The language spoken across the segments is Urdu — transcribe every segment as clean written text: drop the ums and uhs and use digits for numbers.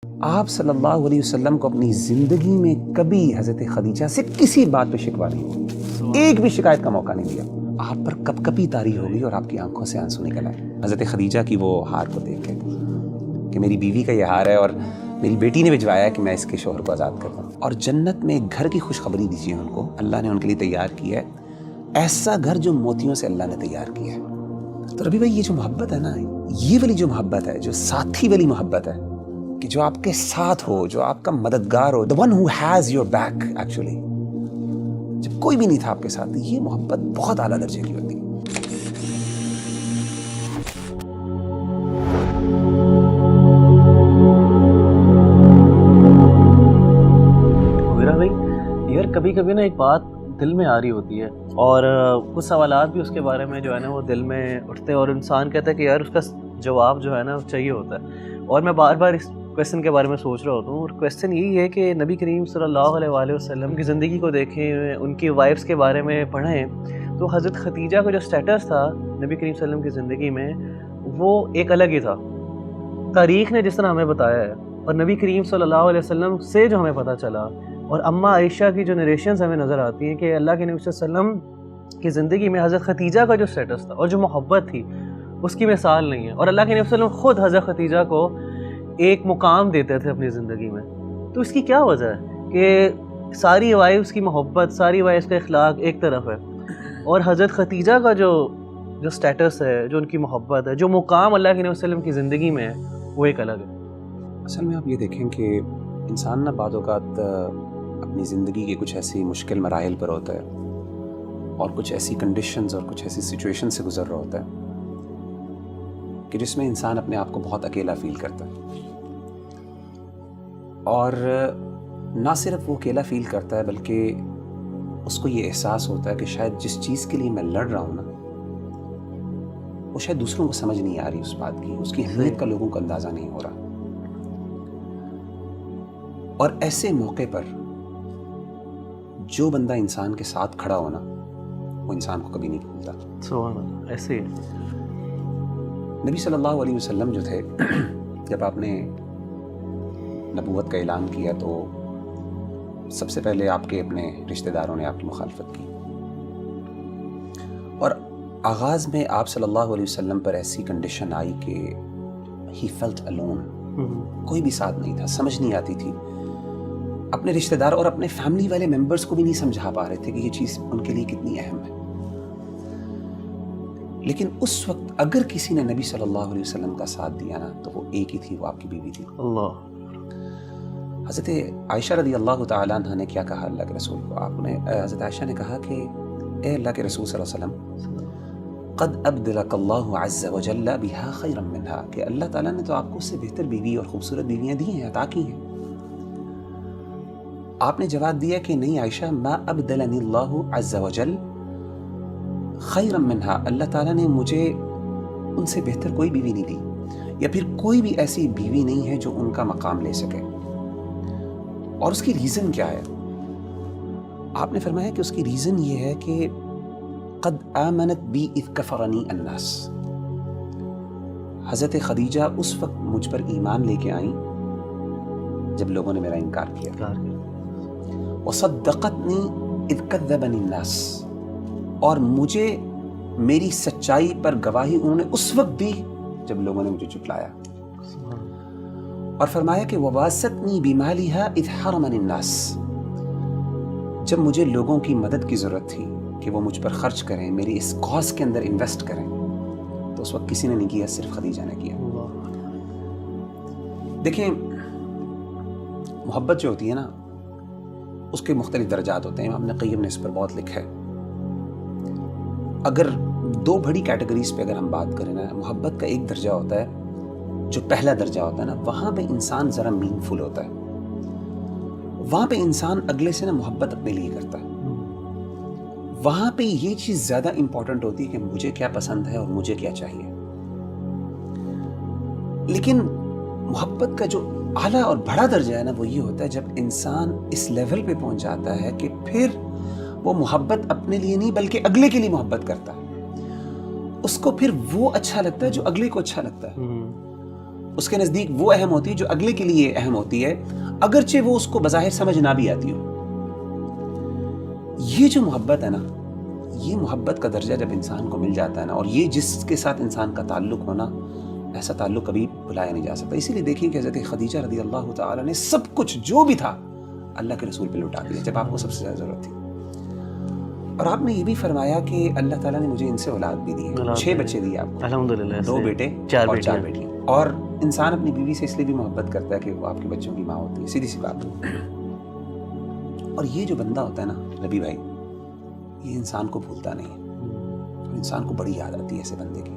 آپ صلی اللہ علیہ وسلم کو اپنی زندگی میں کبھی حضرت خدیجہ سے کسی بات پہ شکوہ نہیں ہوا، ایک بھی شکایت کا موقع نہیں دیا. آپ پر کپ کپی طاری ہو گئی اور آپ کی آنکھوں سے آنسو نکل آئے حضرت خدیجہ کی وہ ہار کو دیکھ کے کہ میری بیوی کا یہ ہار ہے اور میری بیٹی نے بھجوایا ہے کہ میں اس کے شوہر کو آزاد کر دوں. اور جنت میں ایک گھر کی خوشخبری دیجیے ان کو، اللہ نے ان کے لیے تیار کیا ہے ایسا گھر جو موتیوں سے اللہ نے تیار کیا ہے. تو ربی بھائی، یہ جو محبت ہے نا، یہ والی جو محبت ہے، جو ساتھی والی محبت ہے کہ جو آپ کے ساتھ ہو، جو آپ کا مددگار ہو، the one who has your back actually، جب کوئی بھی نہیں تھا آپ کے ساتھ، یہ محبت بہت اعلیٰ درجے کی ہوتی ہے. یار کبھی کبھی نا ایک بات دل میں آ رہی ہوتی ہے اور کچھ سوالات بھی اس کے بارے میں جو ہے نا وہ دل میں اٹھتے ہیں اور انسان کہتا ہے کہ یار اس کا جواب جو ہے نا چاہیے ہوتا ہے. اور میں بار بار اس کویسچن کے بارے میں سوچ رہا ہوتا ہوں، اور کویسچن یہی ہے کہ نبی کریم صلی اللہ علیہ وآلہ وسلم کی زندگی کو دیکھیں، ان کی وائفس کے بارے میں پڑھیں تو حضرت خدیجہ کا جو سٹیٹس تھا نبی کریم صلی اللہ علیہ وسلم کی زندگی میں وہ ایک الگ ہی تھا. تاریخ نے جس طرح ہمیں بتایا ہے اور نبی کریم صلی اللہ علیہ وسلم سے جو ہمیں پتہ چلا اور اماں عائشہ کی جو نریشنز ہمیں نظر آتی ہیں کہ اللہ کے نبی صلی اللہ علیہ وسلم کی زندگی میں حضرت خدیجہ کا جو سٹیٹس تھا اور جو محبت تھی اس کی مثال نہیں ہے. اور اللہ کے نبی صلی اللہ علیہ وسلم خود حضرت خدیجہ کو ایک مقام دیتے تھے اپنی زندگی میں. تو اس کی کیا وجہ ہے کہ ساری وائفس کی محبت، ساری وائفس کا اخلاق ایک طرف ہے اور حضرت خدیجہ کا جو سٹیٹس ہے، جو ان کی محبت ہے، جو مقام اللہ کے نبی صلی اللہ علیہ وسلم کی زندگی میں ہے وہ ایک الگ ہے. اصل میں آپ یہ دیکھیں کہ انسان نہ بعض اوقات اپنی زندگی کے کچھ ایسی مشکل مراحل پر ہوتا ہے اور کچھ ایسی کنڈیشنز اور کچھ ایسی سچویشن سے گزر رہا ہوتا ہے کہ جس میں انسان اپنے آپ کو بہت اکیلا فیل کرتا ہے. اور نہ صرف وہ اکیلا فیل کرتا ہے بلکہ اس کو یہ احساس ہوتا ہے کہ شاید جس چیز کے لیے میں لڑ رہا ہوں نا وہ شاید دوسروں کو سمجھ نہیں آ رہی اس بات کی، اس کی اہمیت کا لوگوں کو اندازہ نہیں ہو رہا. اور ایسے موقع پر جو بندہ انسان کے ساتھ کھڑا ہونا وہ انسان کو کبھی نہیں بھولتا. سبحان اللہ. ایسے نبی صلی اللہ علیہ وسلم جو تھے، جب آپ نے نبوت کا اعلان کیا تو سب سے پہلے آپ کے اپنے رشتہ داروں نے آپ کی مخالفت کی اور آغاز میں آپ صلی اللہ علیہ وسلم پر ایسی کنڈیشن آئی کہ ہی فیلٹ الون، کوئی بھی ساتھ نہیں تھا، سمجھ نہیں آتی تھی. اپنے رشتہ دار اور اپنے فیملی والے ممبرز کو بھی نہیں سمجھا پا رہے تھے کہ یہ چیز ان کے لیے کتنی اہم ہے. لیکن اس وقت اگر کسی نے نبی صلی اللہ علیہ وسلم کا ساتھ دیا نا تو وہ ایک ہی تھی، وہ آپ کی بیوی تھی. اللہ. حضرت عائشہ رضی اللہ تعالیٰ عنہ نے کیا کہا اللہ کے رسول کو؟ آپ نے حضرت عائشہ نے کہا کہ اے اللہ کے رسول صلی اللہ علیہ وسلم، قد ابدلک اللہ عز وجل بها خیرا منها، کہ اللہ تعالیٰ نے تو آپ کو اس سے بہتر بیوی اور خوبصورت بیویاں دی ہیں، عطا کی ہیں. آپ نے جواب دیا کہ نہیں عائشہ، ما ابدلنی اللہ عز وجل خیرا منها، اللہ تعالیٰ نے مجھے ان سے بہتر کوئی بیوی نہیں دی، یا پھر کوئی بھی ایسی بیوی نہیں ہے جو ان کا مقام لے سکے. اور اس کی ریزن کیا ہے؟ آپ نے فرمایا کہ اس کی ریزن یہ ہے کہ قد آمنت بی اذ کفرنی الناس، حضرت خدیجہ اس وقت مجھ پر ایمان لے کے آئیں جب لوگوں نے میرا انکار کیا. وصدقتنی اذ کذبنی الناس، اور مجھے میری سچائی پر گواہی انہوں نے اس وقت دی جب لوگوں نے مجھے جھٹلایا. اور فرمایا کہ وواستنی بمالھا اذ حرمنی الناس، جب مجھے لوگوں کی مدد کی ضرورت تھی کہ وہ مجھ پر خرچ کریں، میری اس کاز کے اندر انویسٹ کریں، تو اس وقت کسی نے نہیں کیا، صرف خدیجہ نے کیا. دیکھیں، محبت جو ہوتی ہے نا اس کے مختلف درجات ہوتے ہیں. امام قیم نے اس پر بہت لکھا ہے. اگر دو بڑی کیٹیگریز پہ اگر ہم بات کریں نا، محبت کا ایک درجہ ہوتا ہے جو پہلا درجہ ہوتا ہے نا، وہاں پہ انسان ذرا مین فل ہوتا ہے، وہاں پہ انسان اگلے سے نا محبت اپنے لیے کرتا ہے. وہاں پہ یہ چیز زیادہ امپورٹنٹ ہوتی ہے کہ مجھے کیا پسند ہے اور مجھے کیا چاہیے. لیکن محبت کا جو اعلیٰ اور بڑا درجہ ہے نا وہ یہ ہوتا ہے جب انسان اس لیول پہ پہنچ جاتا ہے کہ پھر وہ محبت اپنے لیے نہیں بلکہ اگلے کے لیے محبت کرتا ہے. اس کو پھر وہ اچھا لگتا ہے جو اگلے کو اچھا لگتا ہے. اس کے نزدیک وہ اہم ہوتی ہے جو اگلے کے لیے اہم ہوتی ہے، اگرچہ وہ اس کو بظاہر سمجھ نہ بھی آتی ہو۔ یہ جو محبت ہے نا، یہ محبت کا درجہ جب انسان کو مل جاتا ہے نا، اور یہ جس کے ساتھ انسان کا تعلق ہونا، ایسا تعلق کبھی بھلایا نہیں جا سکتا۔ اسی لیے دیکھیں کہ حضرت خدیجہ رضی اللہ تعالیٰ نے سب کچھ جو بھی تھا اللہ کے رسول پہ لوٹا دیا جب آپ کو سب سے زیادہ ضرورت تھی۔ اور آپ نے یہ بھی فرمایا کہ اللہ تعالیٰ نے مجھے ان سے اولاد بھی دی ہے، 6 بچے دیے آپ کو، الحمدللہ، 2 بیٹے اور 4 بیٹیاں۔ اور انسان اپنی بیوی سے اس لیے بھی محبت کرتا ہے کہ وہ آپ کے بچوں کی ماں ہوتی ہے، سیدھی سی بات ہے۔ اور یہ جو بندہ ہوتا ہے نا ربی بھائی، یہ انسان کو بھولتا نہیں ہے، انسان کو بڑی یاد آتی ہے ایسے بندے کی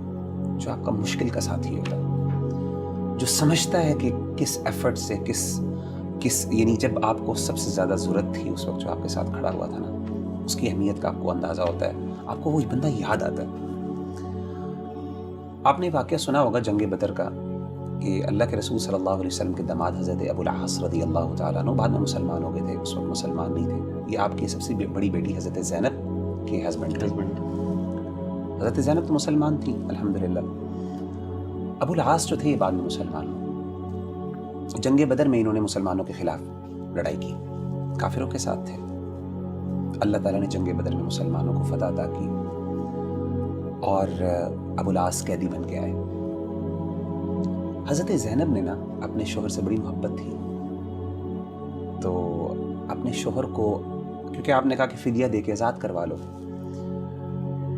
جو آپ کا مشکل کا ساتھی ہوتا ہے، جو سمجھتا ہے کہ کس ایفرٹ سے کس یعنی جب آپ کو سب سے زیادہ ضرورت تھی اس وقت جو آپ کے ساتھ کھڑا ہوا تھا نا، اس کی اہمیت کا آپ کو اندازہ ہوتا ہے، آپ کو وہ بندہ یاد آتا ہے۔ آپ نے واقعہ سنا ہوگا جنگ بدر کا، کہ اللہ کے رسول صلی اللہ علیہ وسلم کے داماد حضرت ابو العاص رضی اللہ تعالیٰ عنہ بعد میں مسلمان ہو گئے تھے، اس وقت مسلمان نہیں تھے۔ یہ آپ کی سب سے بڑی بیٹی حضرت زینب کے ہسبینڈ تھے۔ حضرت زینب تو مسلمان تھی الحمدللہ، ابو العاص جو تھے یہ بعد میں مسلمان ہوئے۔ جنگ بدر میں انہوں نے مسلمانوں کے خلاف لڑائی کی، کافروں کے ساتھ تھے۔ اللہ تعالیٰ نے جنگ بدر میں مسلمانوں کو فتح عطا کی اور ابو العاص قیدی بن کے آئے۔ حضرت زینب نے نا اپنے شوہر سے بڑی محبت تھی، تو اپنے شوہر کو، کیونکہ آپ نے کہا کہ فدیہ دے کے آزاد کروا لو،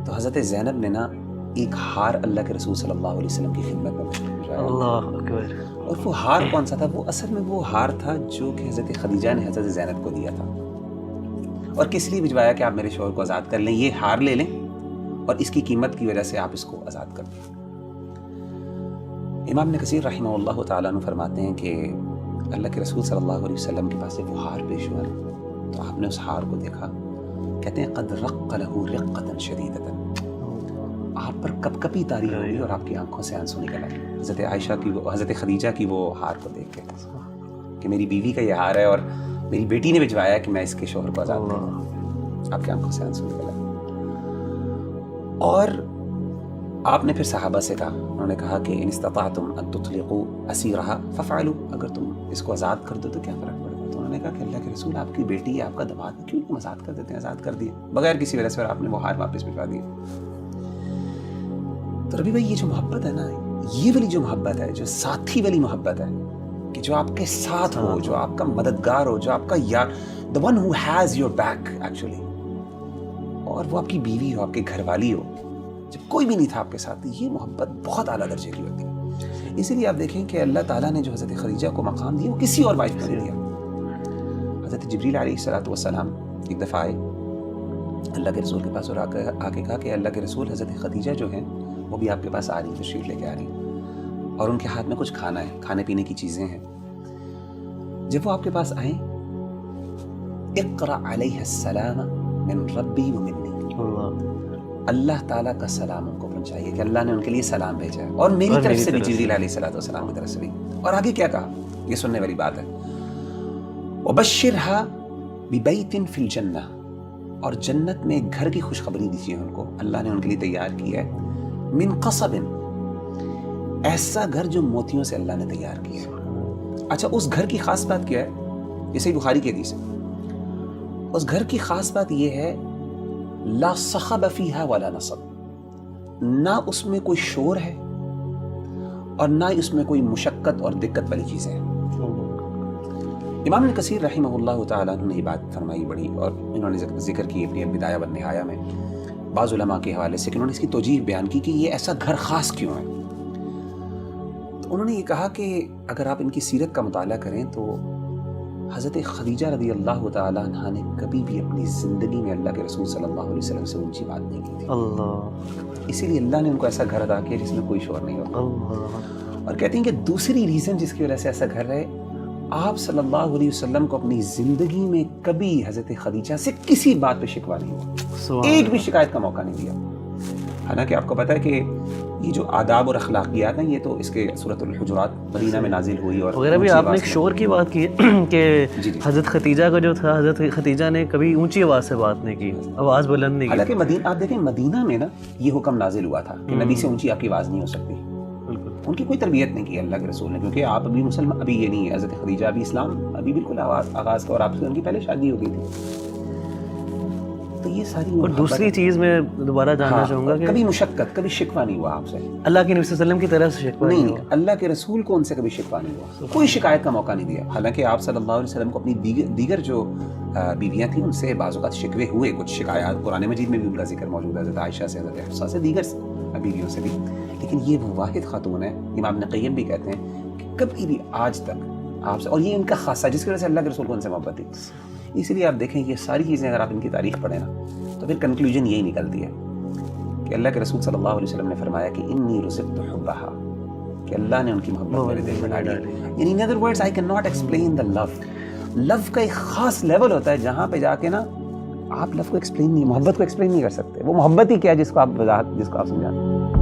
تو حضرت زینب نے نا ایک ہار اللہ کے رسول صلی اللہ علیہ وسلم کی خدمت میں بھیجا۔ اللہ اکبر۔ اور وہ ہار کون سا تھا؟ وہ اصل میں وہ ہار تھا جو کہ حضرت خدیجہ نے حضرت زینب کو دیا تھا، اور کس لیے بھجوایا کہ آپ میرے شوہر کو آزاد کر لیں، یہ ہار لے لیں اور اس کی قیمت کی وجہ سے آپ اس کو آزاد کر دیں۔ امام ابن کثیر رحمہ اللہ تعالیٰ عنہ فرماتے ہیں کہ اللہ کے رسول صلی اللہ علیہ وسلم کے پاس وہ ہار پیش ہوا تو آپ نے اس ہار کو دیکھا، کہتے ہیں قد رق له رقة شدیدۃ، آپ پر کپ کپی طاری ہوئی اور آپ کی آنکھوں سے آنسو نکل آئے حضرت عائشہ کی، حضرت خدیجہ کی وہ ہار کو دیکھ کے کہ میری بیوی کا یہ ہار ہے اور میری بیٹی نے بھجوایا کہ میں اس کے شوہر کو آزاد کروں۔ آپ کی آنکھوں سے آنسو نکل آئے۔ اور آپ نے پھر صحابہ سے کہا، انہوں نے کہا کہ ان استطعتم ان تطلقوا اسیرها ففعلوا، اگر تم اس کو آزاد کر دو تو کیا فرق پڑے گا؟ تو انہوں نے کہا کہ اللہ کے رسول آپ کی بیٹی ہے، آپ کا داماد ہے، کیوں تم آزاد کر دیتے ہیں؟ آزاد کر دیے بغیر کسی وجہ سے، اور آپ نے وہ ہار واپس بھجوا دیے۔ تو ربی بھائی یہ جو محبت ہے نا، یہ والی جو محبت ہے، جو ساتھی والی محبت ہے، کہ جو آپ کے ساتھ ہو، جو آپ کا مددگار ہو، جو آپ کا یار، the one who has your back actually، اور وہ آپ کی بیوی ہو، آپ کے گھر والی ہو، جب کوئی بھی نہیں تھا آپ کے ساتھ، یہ محبت بہت اعلیٰ درجے کی ہوتی ہے۔ اسی لیے آپ دیکھیں کہ اللہ تعالیٰ نے جو حضرت خدیجہ کو مقام دیا وہ کسی اور وائف کو نہیں دیا۔ حضرت جبریل علیہ السلام ایک دفعہ آئے اللہ کے رسول کے پاس اور آ کے کہا کہ اللہ کے رسول حضرت خدیجہ جو ہیں وہ بھی آپ کے پاس آ رہی ہیں، تشریف لے کے آ رہی ہیں، اور ان کے ہاتھ میں کچھ کھانا ہے، کھانے پینے کی چیزیں ہیں۔ جب وہ آپ کے پاس آئیں، اقرأ علیہ السلام من ربی و منی، اللہ تعالیٰ کا سلام ان کو پہنچائیے کہ اللہ نے ان کے لیے سلام بھیجا ہے، اور میری طرف سے بھی جبریل علیہ السلام کی طرف سے بھی۔ اور آگے کیا کہا، یہ سننے والی بات ہے، وَبَشِّرْهَا بِبَيْتٍ فِي الْجَنَّةِ، اور جنت میں ایک گھر کی خوشخبری دیجیے ان کو، اللہ نے ان کے لیے تیار کیا ہے، من قصب، ایسا گھر جو موتیوں سے اللہ نے تیار کیا ہے۔ اچھا، اس گھر کی خاص بات کیا ہے؟ جیسے بخاری کی حدیث ہے، اس گھر کی خاص بات یہ ہے لا صخب فیہا ولا نصب، نہ اس میں کوئی شور ہے اور نہ اس میں کوئی مشقت اور دقت والی چیزیں ہیں۔ امام ابن کثیر رحمہ اللہ تعالیٰ نے یہ بات فرمائی بڑی، اور انہوں نے ذکر کی اپنی بدایہ والنہایہ میں بعض علماء کے حوالے سے کہ انہوں نے اس کی توجیح بیان کی کہ یہ ایسا گھر خاص کیوں ہے۔ تو انہوں نے یہ کہا کہ اگر آپ ان کی سیرت کا مطالعہ کریں تو حضرت خدیجہ رضی اللہ تعالیٰ عنہ نے کبھی بھی اپنی زندگی میں اللہ کے رسول صلی اللہ علیہ وسلم سے اونچی بات نہیں کی تھی، اللہ، اسی لیے اللہ نے ان کو ایسا گھر عطا کیا جس میں کوئی شور نہیں ہوتا۔ اللہ، اور کہتے ہیں کہ دوسری ریزن جس کی وجہ سے ایسا گھر ہے، آپ صلی اللہ علیہ وسلم کو اپنی زندگی میں کبھی حضرت خدیجہ سے کسی بات پہ شکوہ نہیں ہوا، ایک بھی شکایت کا موقع نہیں دیا۔ حالانکہ آپ کو پتہ ہے کہ یہ جو آداب اور اخلاقیات ہیں یہ تو اس کے سورۃ الحجرات مدینہ میں نازل ہوئی، اور وغیرہ بھی آپ نے ایک شور کی بات کی کہ حضرت خدیجہ کا جو تھا، حضرت خدیجہ نے کبھی اونچی آواز سے بات نہیں کی، آواز بلند نہیں کی۔ حالانکہ آپ دیکھیں مدینہ میں نا یہ حکم نازل ہوا تھا کہ نبی سے اونچی آپ کی آواز نہیں ہو سکتی، ان کی کوئی تربیت نہیں کی اللہ کے رسول نے، کیونکہ آپ ابھی مسلمان ابھی یہ نہیں ہے، حضرت خدیجہ ابھی اسلام ابھی بالکل آغاز کا، اور آپ سے ان کی پہلے شادی ہو گئی تھی. تو یہ ساری اور دوسری چیز میں دوبارہ جاننا چاہوں گا کہ کبھی مشقت، کبھی شکوہ نہیں ہوا آپ سے، اللہ کے نبی صلی اللہ علیہ وسلم کی طرف سے شکوہ نہیں ہوا. اللہ کے رسول کو ان سے کبھی شکوہ نہیں ہوا، کوئی شکایت کا موقع نہیں دیا. حالانکہ آپ صلی اللہ علیہ وسلم کو اپنی دیگر جو بیویاں تھیں ان سے بعض اوقات شکوے ہوئے، کچھ شکایات قرآن مجید میں بھی ان کا ذکر موجود ہے، حضرت عائشہ سے، حضرت حفصہ سے، دیگر بیویوں سے بھی. لیکن یہ وہ واحد خاتون ہے، امام ابن قیم بھی کہتے ہیں کہ کبھی بھی آج تک آپ سے، اور یہ ان کا خاصہ جس کی وجہ سے اللہ کے رسول کو ان سے محبت تھی. اسی لیے آپ دیکھیں یہ ساری چیزیں اگر آپ ان کی تاریخ پڑھیں نا تو پھر کنکلوژن یہی نکلتی ہے کہ اللہ کے رسول صلی اللہ علیہ وسلم نے فرمایا کہ انی رزقت حبھا، کہ اللہ نے ان کی محبت میرے دل میں ڈالی. یعنی in other words I can not explain the love. Love کا ایک خاص لیول ہوتا ہے جہاں پہ جا کے نا آپ لو کو ایکسپلین نہیں، محبت کو ایکسپلین نہیں کر سکتے. وہ محبت ہی کیا جس کو آپ سمجھاتے ہیں.